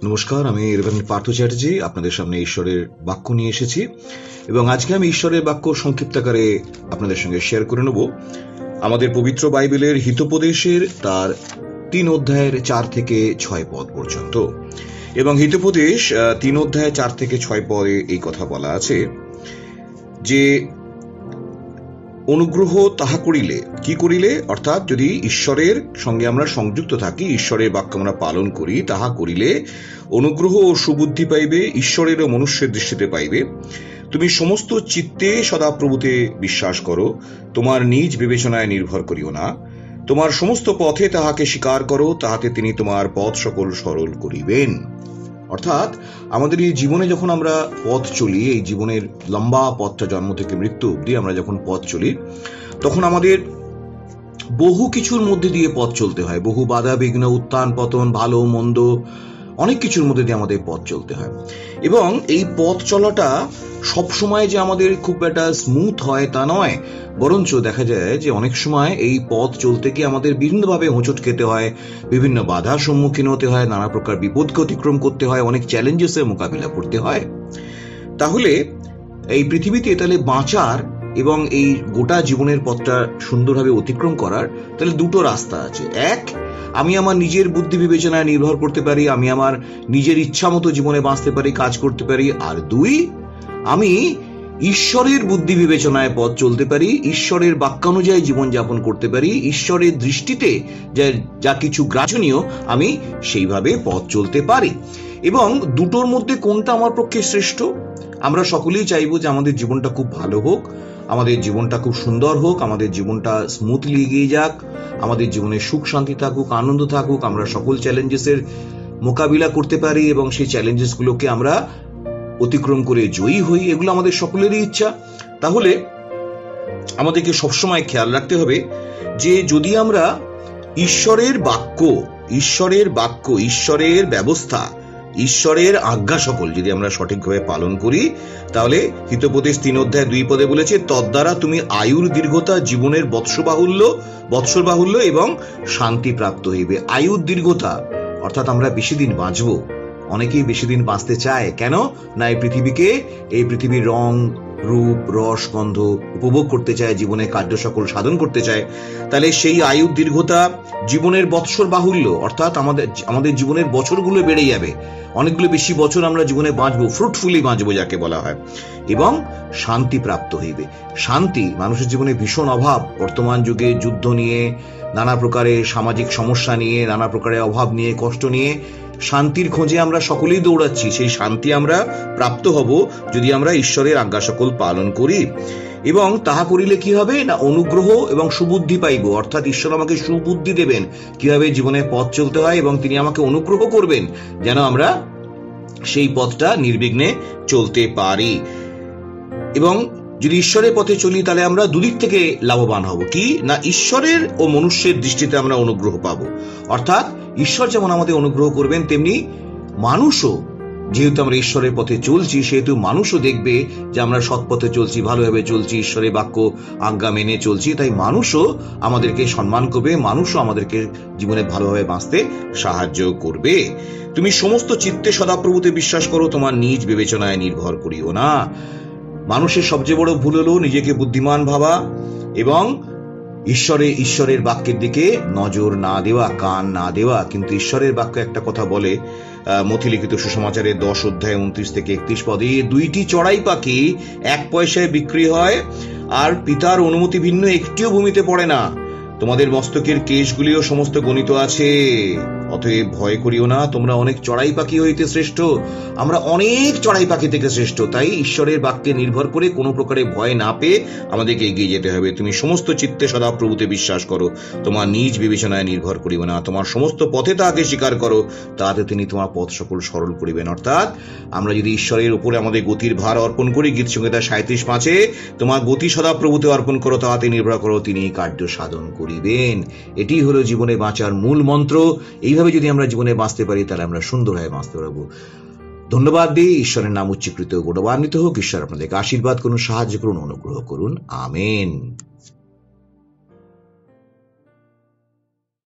নমস্কার, আমি রেভারেন্ড পার্থ চ্যাটার্জি আপনাদের সামনে ঈশ্বরের বাক্য নিয়ে এসেছি এবং আজকে আমি ঈশ্বরের বাক্য সংক্ষিপ্ত আকারে আপনাদের সঙ্গে শেয়ার করে নেব। আমাদের পবিত্র বাইবেলের হিতোপদেশের তার 3 অধ্যায়ের 4 থেকে 6 পদ পর্যন্ত। এবং হিতোপদেশ 3 অধ্যায় 4 থেকে 6 পদে এই কথা বলা আছে যে অনুগ্রহ তাহা করিলে, কি করিলে অর্থাৎ যদি ঈশ্বরের সঙ্গে আমরা সংযুক্ত থাকি, ঈশ্বরের বাক্য আমরা পালন করি, তাহা করিলে অনুগ্রহ ও সুবুদ্ধি পাইবে, ঈশ্বরের ও মনুষ্যের দৃষ্টিতে পাইবে। তুমি সমস্ত চিত্তে সদাপ্রভুতে বিশ্বাস করো, তোমার নিজ বিবেচনায় নির্ভর করিও না। তোমার সমস্ত পথে তাহাকে স্বীকার করো, তাহাতে তিনি তোমার পথ সকল সরল করিবেন। অর্থাৎ আমাদের এই জীবনে যখন আমরা পথ চলি, এই জীবনের লম্বা পথটা জন্ম থেকে মৃত্যু অবধি আমরা যখন পথ চলি, তখন আমাদের বহু কিছুর মধ্যে দিয়ে পথ চলতে হয়। বহু বাধা বিঘ্ন, উত্থান পতন, ভালো মন্দ, অনেক কিছুর মধ্যে দিয়ে আমাদের পথ চলতে হয়। এবং এই পথ চলাটা সবসময় যে আমাদের খুব একটা স্মুথ হয় তা নয়, বরঞ্চ দেখা যায় যে অনেক সময় এই পথ চলতে গিয়ে আমাদের বিভিন্নভাবে হোঁচট খেতে হয়, বিভিন্ন বাধার সম্মুখীন হতে হয়, নানা প্রকার বিপদকে অতিক্রম করতে হয়, অনেক চ্যালেঞ্জেসের মোকাবিলা করতে হয়। তাহলে এই পৃথিবীতে তাহলে বাঁচার এবং এই গোটা জীবনের পথটা সুন্দরভাবে অতিক্রম করার তাহলে দুটো রাস্তা আছে। এক, আমি আমার নিজের বুদ্ধি বিবেচনায় নির্ভর করতে পারি, আমি আমার নিজের ইচ্ছা মতো জীবনে বাঁচতে পারি, কাজ করতে পারি। আর দুই, আমি ঈশ্বরের বুদ্ধি বিবেচনায় পথ চলতে পারি, ঈশ্বরের বাক্যানুযায়ী জীবনযাপন করতে পারি, ঈশ্বরের দৃষ্টিতে যা কিছু গ্রাহ্যনীয় আমি সেইভাবে পথ চলতে পারি। এবং দুটোর মধ্যে কোনটা আমার পক্ষে শ্রেষ্ঠ? আমরা সকলেই চাইবো যে আমাদের জীবনটা খুব ভালো হোক, আমাদের জীবনটা খুব সুন্দর হোক, আমাদের জীবনটা স্মুথলি এগিয়ে যাক, আমাদের জীবনে সুখ শান্তি থাকুক, আনন্দ থাকুক, আমরা সকল চ্যালেঞ্জেসের মোকাবিলা করতে পারি এবং সেই চ্যালেঞ্জেসগুলোকে আমরা অতিক্রম করে জয়ী হই। এগুলো আমাদের সকলেরই ইচ্ছা। তাহলে আমাদেরকে সবসময় খেয়াল রাখতে হবে যে যদি আমরা ঈশ্বরের বাক্য, ঈশ্বরের ব্যবস্থা, ঈশ্বরের আজ্ঞা সকল যদি আমরা সঠিকভাবে পালন করি, তাহলে হিতোপদেশ 3 অধ্যায় 2 পদে বলেছে, তদ্বারা তুমি আয়ুর দীর্ঘতা, জীবনের বৎসর বাহুল্য এবং শান্তি প্রাপ্ত হইবে। আয়ুর দীর্ঘতা অর্থাৎ আমরা বেশি দিন বাঁচবো। অনেকেই বেশি দিন বাঁচতে চায়, কেন না এই পৃথিবীর রং রূপ রস গন্ধ উপভোগ করতে চায়, জীবনে কার্য সকল সাধন করতে চায়। তাহলে সেই আয়ুর দীর্ঘতা, জীবনের বৎসর বাহুল্য অর্থাৎ আমাদের জীবনের বছরগুলো বেড়ে যাবে, অনেকগুলো বেশি বছর আমরা জীবনে বাঁচবো, ফ্রুটফুলি বাঁচবো যাকে বলা হয়, এবং শান্তি প্রাপ্ত হইবে। শান্তি মানুষের জীবনে ভীষণ অভাব। বর্তমান যুগে যুদ্ধ নিয়ে, নানা প্রকারের সামাজিক সমস্যা নিয়ে, নানা প্রকারের অভাব নিয়ে, কষ্ট নিয়ে শান্তির খোঁজে আমরা সকলেই দৌড়াচ্ছি। সেই শান্তি আমরা প্রাপ্ত হব যদি আমরা ঈশ্বরের আজ্ঞা সকল পালন করি। এবং তাহা করিলে কি হবে না, অনুগ্রহ এবং সুবুদ্ধি পাইব। অর্থাৎ ঈশ্বর আমাকে সুবুদ্ধি দেবেন কিভাবে জীবনে পথ চলতে হয়, এবং তিনি আমাকে অনুগ্রহ করবেন যেন আমরা সেই পথটা নির্বিঘ্নে চলতে পারি। এবং যদি ঈশ্বরের পথে চলি তাহলে আমরা দুদিক থেকে লাভবান হব। কি না, ঈশ্বরের ও মনুষ্যের দৃষ্টিতে আমরা অনুগ্রহ পাবো। অর্থাৎ ঈশ্বর যেমন আমাদের অনুগ্রহ করবেন, তেমনি মানুষও, যেহেতু আমরা ঈশ্বরের পথে চলছি, সেহেতু মানুষও দেখবে যে আমরা সৎ পথে চলছি, ভালোভাবে চলছি, ঈশ্বরের বাক্য আজ্ঞা মেনে চলছি, তাই মানুষও আমাদেরকে সম্মান করবে, মানুষও আমাদেরকে জীবনে ভালোভাবে বাঁচতে সাহায্য করবে। তুমি সমস্ত চিত্তে সদাপ্রভুতে বিশ্বাস করো, তোমার নিজ বিবেচনায় নির্ভর করিও না। মানুষের সবচেয়ে বড় ভুল হলো নিজেকে বুদ্ধিমান ভাবা এবং ঈশ্বরের বাক্যের দিকে নজর না দেওয়া, কান না দেওয়া। কিন্তু ঈশ্বরের বাক্য একটা কথা বলে, মথিলিখিত সুসমাচারের 10 অধ্যায় 29 থেকে 31 পদে, 2টি চড়াই পাখি 1 পয়সায় বিক্রি হয়, আর পিতার অনুমতি ভিন্ন একটিও ভূমিতে পড়ে না। তোমাদের মস্তকের কেশগুলিও সমস্ত গণিত আছে, অতএব ভয় করিও না, তোমরা অনেক চড়াই পাখি হইতে শ্রেষ্ঠ। আমরা অনেক চড়াই পাখি থেকে শ্রেষ্ঠ। তাই ঈশ্বরের বাক্যে নির্ভর করে কোনো প্রকারে ভয় না পেয়ে আমাদেরকে এগিয়ে যেতে হবে। তুমি সমস্ত চিত্তে সদাপ্রভুতে বিশ্বাস করো, তোমার নিজ বিবেচনায় নির্ভর করিও না। তোমার সমস্ত পথে তাহাকে স্বীকার করো, তাহাতে তিনি তোমার পথ সকল সরল করিবেন। অর্থাৎ আমরা যদি ঈশ্বরের উপরে আমাদের গতির ভার অর্পণ করি, গীত সংহিতা 37:5, তোমার গতি সদাপ্রভুতে অর্পণ করো, তাহাতে নির্ভর করো, তিনি কার্য সাধন করিবেন। এটি হলো জীবনে বাঁচার মূল মন্ত্র। এইভাবে যদি আমরা জীবনে বাঁচতে পারি তাহলে আমরা সুন্দরভাবে বাঁচতে পারবো। ধন্যবাদ দিই। ঈশ্বরের নাম উচ্চীকৃত গৌরবান্বিত হোক। ঈশ্বর আপনাদেরকে আশীর্বাদ করুন, সাহায্য করুন, অনুগ্রহ করুন। আমেন।